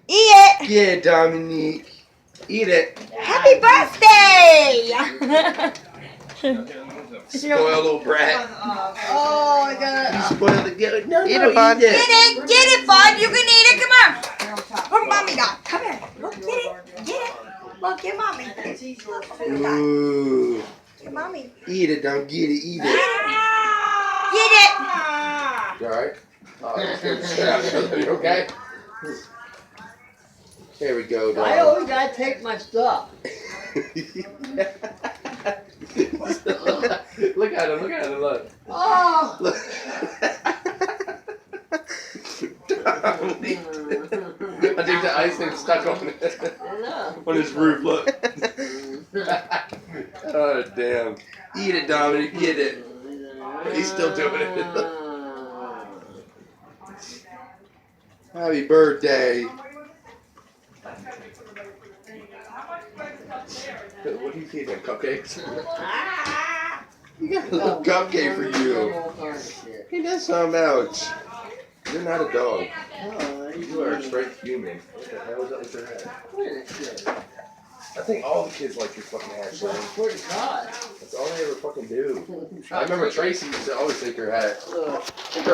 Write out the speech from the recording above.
Eat it. Yeah, Dominique. Eat it. Happy birthday. Spoiled little brat. Oh, I got You spoiled it. No, Eat no, it, bud. eat it. Get it, bud. You can eat it. Come on. Look, mommy got. Come here. Look, get it. Look, get mommy. Look, mommy got. Ooh. Get mommy. Eat it, don't get it, eat it. Get it. You alright? Oh, you okay? There we go, dog. I always gotta take my stuff. Look at him, look. Oh! Look. I think the icing stuck on it. On his roof, look. Oh, damn. Eat it, Dominic, get it. He's still doing it. Happy birthday. What do you feed him? Cupcakes? You got a little cupcake for you. He does something else. You're not a dog. You are a straight human. What the hell is up with your head? I think all the kids like your fucking hat, Shane. That's all they ever fucking do. I remember Tracy used to always take her hat. I think